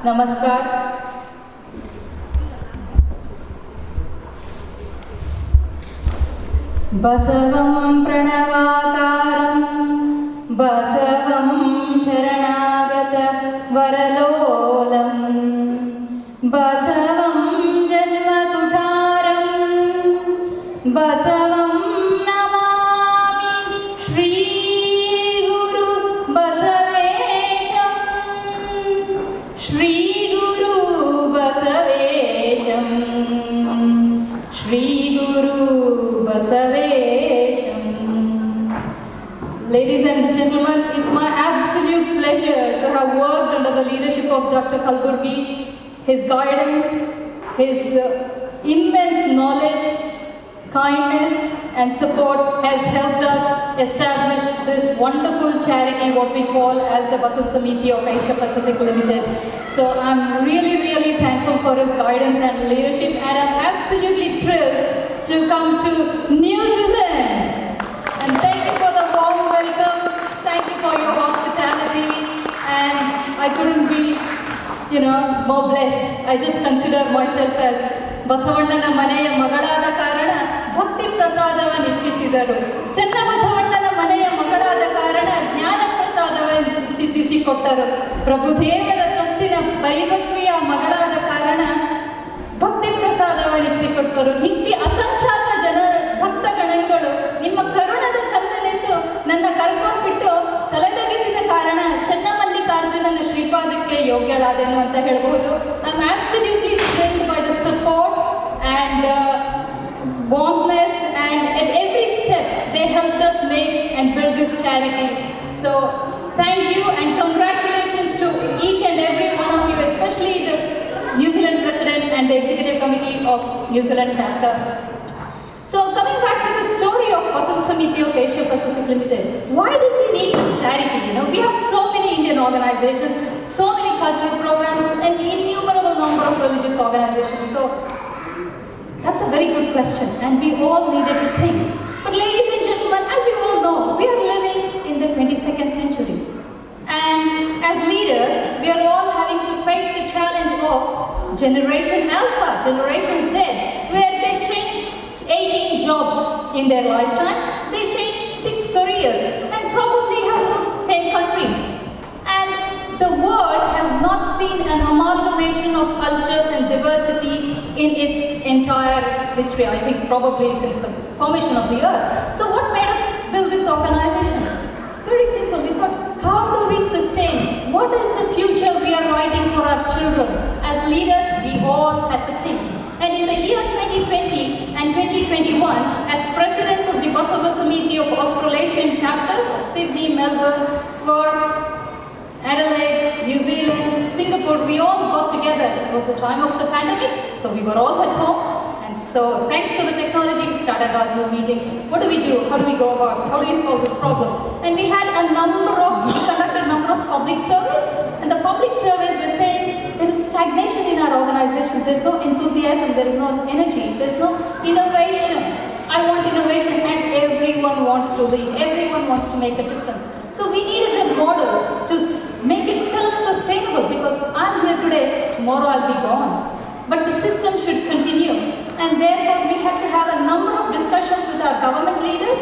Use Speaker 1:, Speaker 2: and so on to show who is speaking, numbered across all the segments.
Speaker 1: Namaskar. Basavam pranavakaram, Basavam sharanagata varalolam, Basavam janmakutaram, Basavam namami Shri Guru Basavesham, Shri Guru Basavesham, Shri Guru Basavesham. Ladies and gentlemen, it's my absolute pleasure to have worked under the leadership of Dr. Kalburgi. His guidance, his immense knowledge, kindness and support has helped us establish this wonderful charity, what we call as the Basava Samiti of Asia Pacific Limited. So I'm really thankful for his guidance and leadership, and I'm absolutely thrilled to come to New Zealand. And thank you for the warm welcome, thank you for your hospitality, and I couldn't be, more blessed. I just consider myself as ಬಸವಣ್ಣನ ಮನೆಯ ಮಗಳಾದ ಕಾರಣ ಭಕ್ತಿ ಪ್ರಸಾದವನ್ನು ಇಟ್ಟಿಸಿದರು. ಚೆನ್ನ ಬಸವಣ್ಣನ ಮನೆಯ ಮಗಳಾದ ಕಾರಣ ಜ್ಞಾನ ಪ್ರಸಾದವನ್ನು ಸಿದ್ಧಿಸಿಕೊಟ್ಟರು. ಪ್ರಭುದೇವರ ತೊತ್ತಿನ ಪರಿಭಕ್ತಿಯ ಮಗಳಾದ ಕಾರಣ ಭಕ್ತಿ ಪ್ರಸಾದವನ್ನು ಇಟ್ಟಿಕೊಟ್ಟರು. ಹಿಂದಿ ಅಸಂಖ್ಯಾತ ಭಕ್ತಗಣಗಳು ನಿಮ್ಮ ಕರುಣದ ಕಂದನೆಂದು ನನ್ನ ಕರ್ಕೊಂಡ್ಬಿಟ್ಟು ತಲೆದಗಿಸಿದ ಕಾರಣ ಚೆನ್ನಮಲ್ಲಿಕಾರ್ಜುನನ ಶ್ರೀಪಾದಕ್ಕೆ ಯೋಗ್ಯಳಾದೆನು ಅಂತ ಹೇಳಬಹುದು. I am absolutely thrilled by the support and warmness, and at every step they helped us make and build this charity. So thank you and congratulations to each and every one of you, especially the New Zealand President and the Executive Committee of New Zealand Chapter. So coming back to the story of Basava Samiti of Asia Pacific Limited, why did we need this charity? We have so many Indian organizations, so many cultural programs, an innumerable number of religious organizations. So that's a very good question, and we all needed to think. But ladies and gentlemen, as you all know, we are living in the 22nd century. And as leaders, we are all having to face the challenge of Generation Alpha, Generation Z, where they change 18 jobs in their lifetime, they change 6 careers, and probably have moved 10 countries. And the world has not seen an amalgamation of cultures and diversity in its entire history, I think probably since the formation of the earth. So what made us build this organization? Very simple. We thought, how do we sustain? What is the future we are writing for our children? As leaders, we all had to think. And in the year 2020 and 2021, as presidents of the Basava Samiti of Australasian chapters of Sydney, Melbourne, Perth, Adelaide, New Zealand, Singapore, we all got together. It was the time of the pandemic, so we were all at home. And so thanks to the technology, we started our Zoom meetings. What do we do? How do we go about? How do we solve this problem? And we conducted a number of public surveys. And the public surveys were saying there is stagnation in our organizations. There is no enthusiasm, there is no energy, there is no innovation. I want innovation, and everyone wants to lead. Everyone wants to make a difference. So we needed a model to make it self-sustainable, because I'm here today, tomorrow I'll be gone. But the system should continue, and therefore we had to have a number of discussions with our government leaders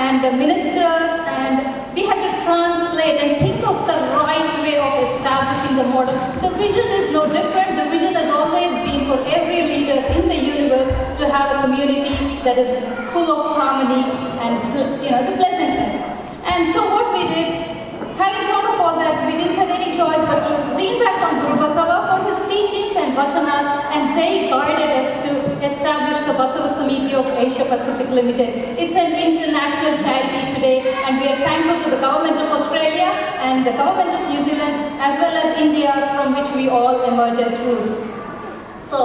Speaker 1: and the ministers, and we had to translate and think of the right way of establishing the model. The vision is no different. The vision has always been for every leader in the universe to have a community that is full of harmony and the pleasantness. And so what we did, having thought of all that, we didn't have any choice but to lean back on Guru Basava for his teachings and vachanas, and they guided us to establish the Basava Samiti of Asia Pacific Limited. It's an international charity today, and we are thankful to the government of Australia and the government of New Zealand, as well as India, from which we all emerge as roots. So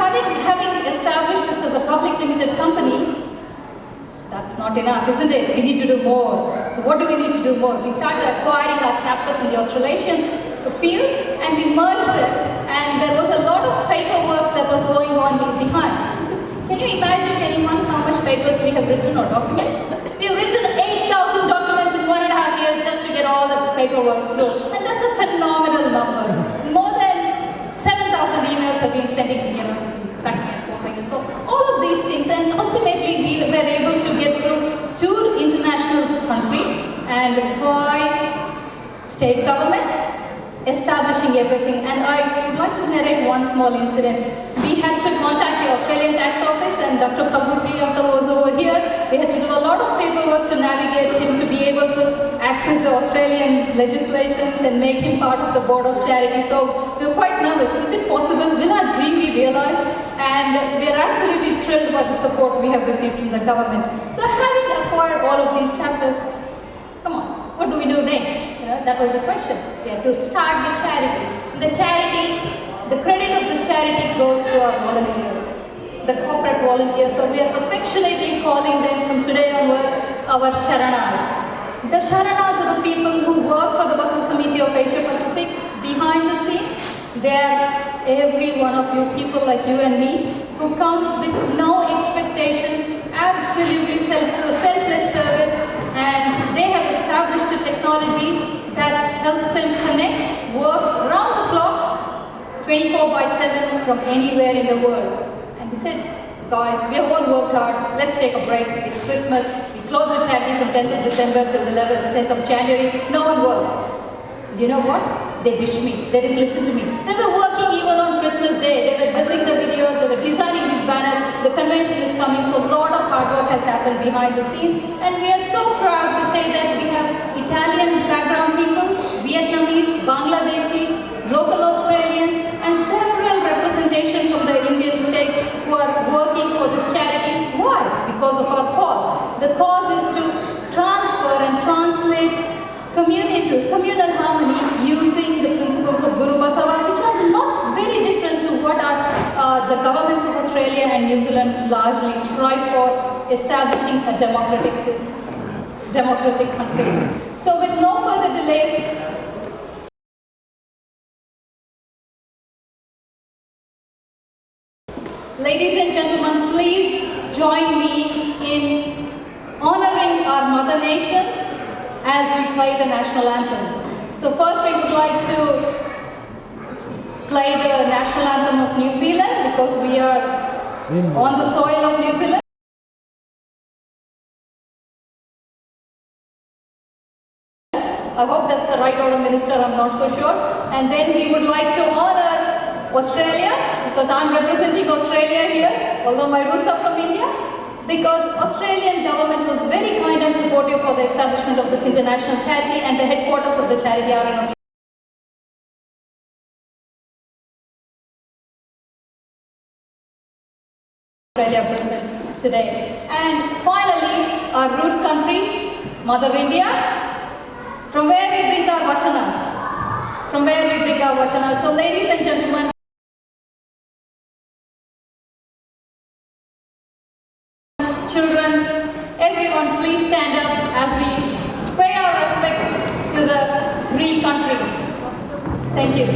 Speaker 1: having established this as a public limited company, that's not enough, isn't it? We need to do more. So what do we need to do more? We started acquiring our chapters in the Australasian fields, and we merged it. And there was a lot of paperwork that was going on behind. Can you imagine, anyone, how much papers we have written or documents? We have written 8,000 documents in 1.5 years just to get all the paperwork through. And that's a phenomenal number. emails have been sending, back and forth and so all of these things, and ultimately we were able to get through 2 international countries and 5 state governments, establishing everything. And I would like to narrate one small incident. We had to contact the Australian Tax Office, and Dr. Kalburgi uncle was over here. We had to do a lot of paperwork to navigate him to be able to access the Australian legislations and make him part of the board of charity. So we were quite nervous. Is it possible? Will our dream be realized? And we are absolutely thrilled about the support we have received from the government. So having acquired all of these chapters, come on, what do we do next? That was the question. We have to start the charity. The credit of this charity goes to our volunteers, the corporate volunteers. So we are affectionately calling them from today onwards our Sharanas. The Sharanas are the people who work for the Basava Samiti of Asia Pacific behind the scenes. They are every one of you, people like you and me, who come with no expectations, absolutely selfless service, and they have established a technology that helps them connect, work round the clock, 24/7 from anywhere in the world. And we said, guys, we have all worked hard, let's take a break, it's Christmas, we close the charity from 10th of December till 10th of January, no one works. You know what? They dished me, they didn't listen to me. They were working even on Christmas Day, they were building the videos, they were designing these banners, the convention is coming, so a lot of hard work has happened behind the scenes. And we are so proud to say that we have Italian background people, Vietnamese, Bangladeshi, local Australians, and several representation from the Indian states who are working for this charity. Why? Because of our cause. The cause is to transfer and translate communal harmony using the principles of Guru Basava, which are not very different to what the governments of Australia and New Zealand largely strive for, establishing a democratic country. So with no further delays, ladies and gentlemen, please join me in honoring our mother nations as we play the national anthem. So first we would like to play the national anthem of New Zealand because we are on the soil of New Zealand. I hope that's the right order, Minister, I'm not so sure. And then we would like to honor Australia, because I'm representing Australia here, although my roots are from India, because Australian government was very kind and supportive for the establishment of this international charity, and the headquarters of the charity are in Australia, Brisbane today. And finally, our root country, Mother India, from where we bring our vachanas. So ladies and gentlemen, children, everyone please stand up as we pay our respects to the 3 countries. Thank you.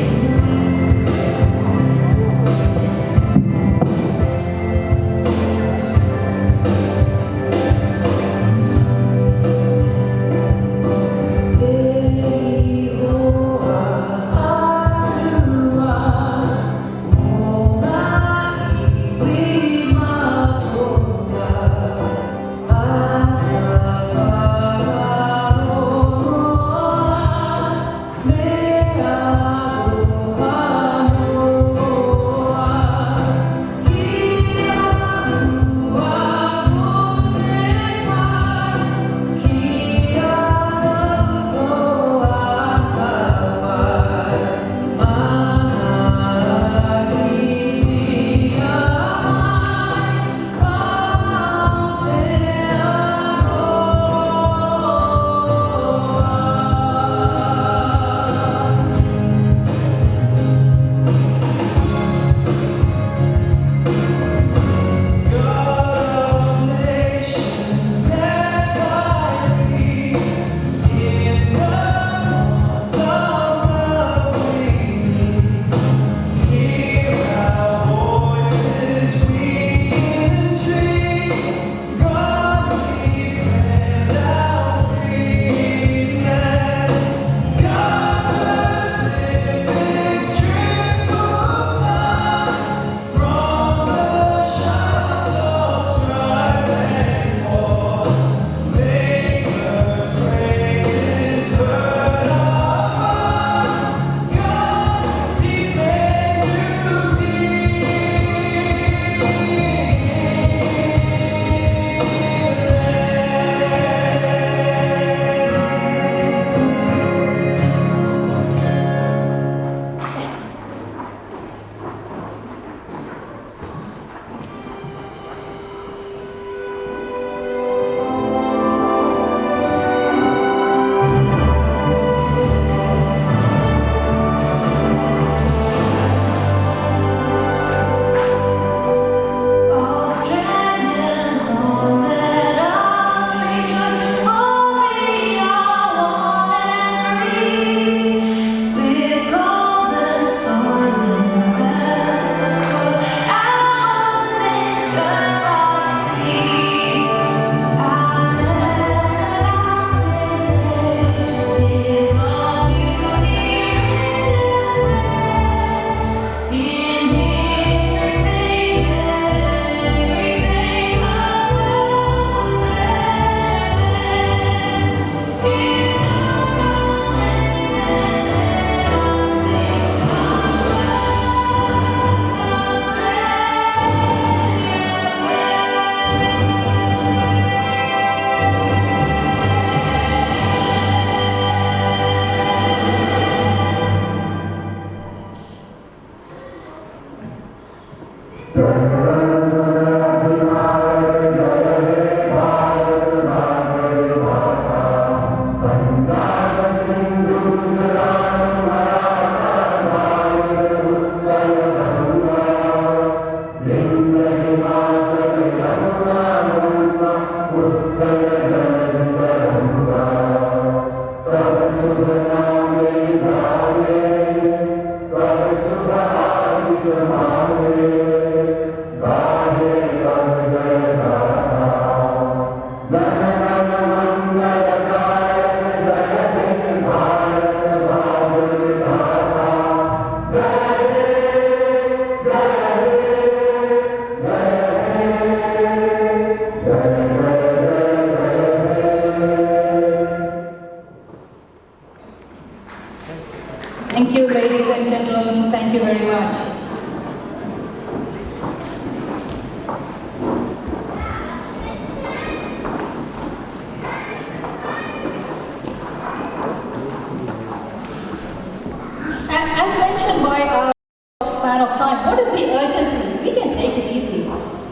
Speaker 1: the urgency? We can take it easy.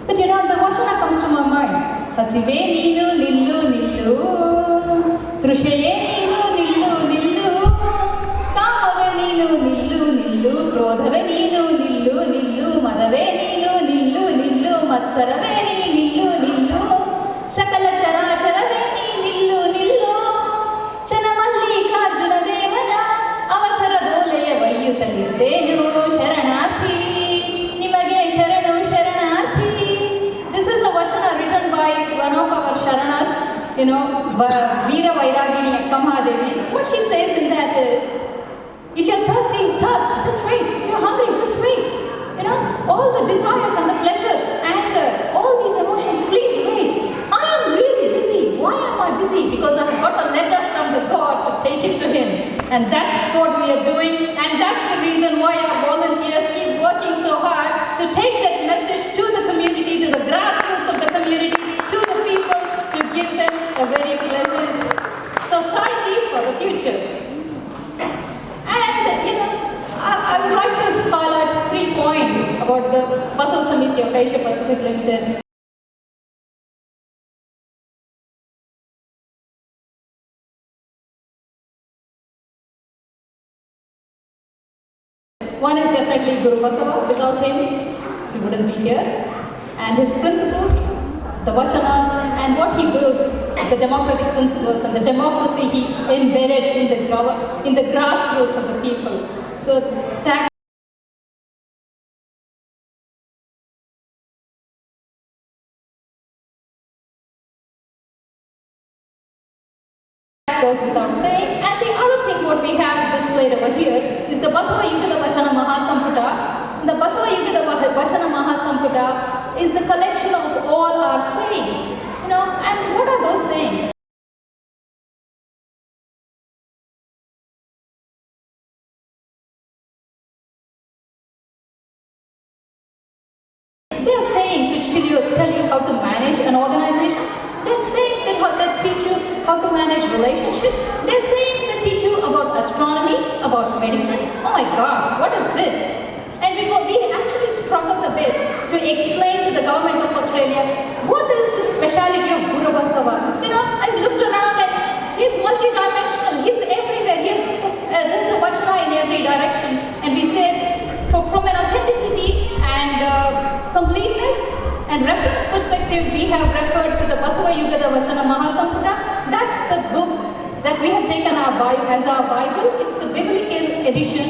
Speaker 1: But you know, the vachana comes to my mind. Hasive neenu nillu nillu, trushaye neenu nillu nillu, kamave neenu nillu nillu, krodhave neenu nillu nillu, madave neenu nillu nillu, matsarave neenu nillu nillu, sakala characharave neenu nillu nillu, chanamallikarjuna devana avasara dolaya vayyutalirdenu sharanarthi, nimage sharanu sharanarthi. This is a vachana written by one of our Sharanas, you know, Veera Vairagini Akkamadevi. What she says in that is, if you're thirsty, thirst, just wait. If you're hungry, just wait. You know, all the desires and the pleasures, anger, all these emotions, please wait. I am really busy. Why am I busy? Because I have got a letter from the God to take it to Him. And that's what we are doing. And that's the reason why our volunteers keep working so hard to take that message to the community, to the grassroots of the community, to the people, to give them a very pleasant society for the future. And, you know, I would like to highlight 3 points about the Basava Samiti of Asia Pacific Limited. One is definitely Guru Basava. Without him, we wouldn't be here. And his principles, the vachanas, and what he built, the democratic principles and the democracy he embedded in the grassroots of the people. So that goes without saying. And the other thing what we have displayed over here is the Basava Yugada Vachana Mahasamputa. The Basava Yugada Vachana Mahasamputa is the collection of all our sayings. You know, and what are those sayings? They are sayings which tell you how to manage an organization. They're sayings that teach you how to manage relationships. They're sayings that teach you about astronomy, about medicine. Oh my God, what is this? And we actually struggled a bit to explain to the government of Australia what is the speciality of Guru Basava. You know, I looked around and he's multidimensional. He's everywhere. There's a vachana in every direction. And we said, from an authenticity and completeness and reference perspective, we have referred to the Basava Yugada Vachana Mahasamputa. That's the book that we have taken as our Bible. It's the biblical edition,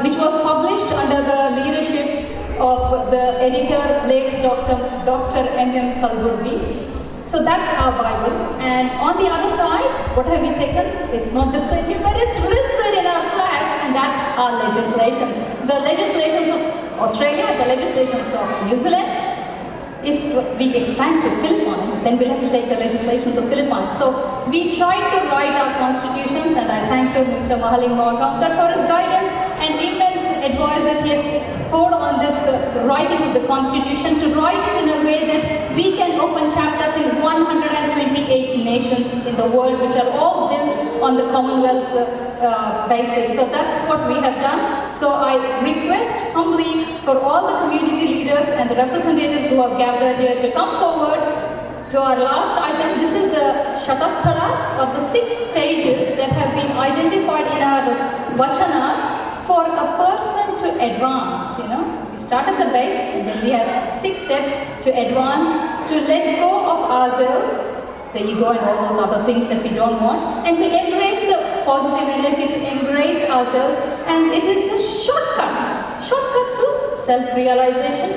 Speaker 1: which was published under the leadership of the editor, late Dr. M.M. Kalburgi. So that's our Bible. And on the other side, what have we taken? It's not displayed here, but it's displayed in our flags, and that's our legislations. The legislations of Australia, the legislations of New Zealand. If we expand to Philippines, then we'll have to take the legislations of Philippines. So we tried to write our constitutions, and I thank to Mr. Mahaling Moagankar for his guidance and immense advice that he has poured on this writing of the constitution, to write it in a way that we can open chapters in 128 nations in the world, which are all built on the Commonwealth basis. So that's what we have done. So I request humbly for all the community leaders and the representatives who have gathered here to come forward to our last item. This is the Shatasthala, or the 6 stages that have been identified in our vachanas for a person to advance. You know, we start at the base, and then we have 6 steps to advance, to let go of ourselves, the ego and all those other things that we don't want, and to embrace the positive energy, to embrace ourselves. And it is the shortcut to self-realization,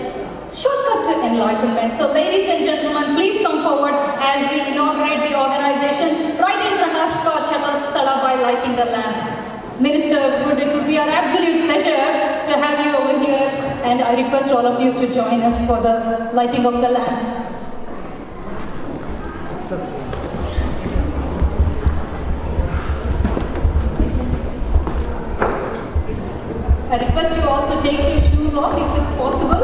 Speaker 1: shortcut to enlightenment. So ladies and gentlemen, please come forward as we inaugurate the organization right in front of our Shatasthala by lighting the lamp. Minister, it would be our absolute pleasure to have you over here, and I request all of you to join us for the lighting of the lamp. I request you all to take your shoes off if it's possible.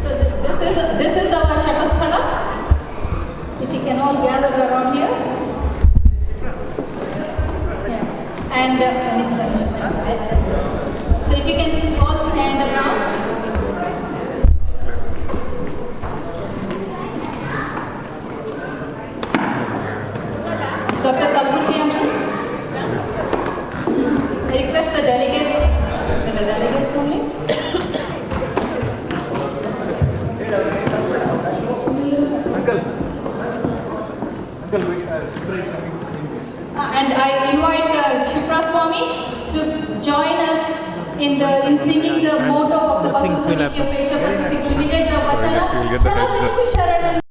Speaker 1: So this is our Shatasthala. If you can all gather around here. So if you can all stand around. Dr. Kalburgi, I request the delegates only. And I invite Shipra Swami to join us in singing the motto of the Basava Samiti of Asia Pacific Limited, the Vachana.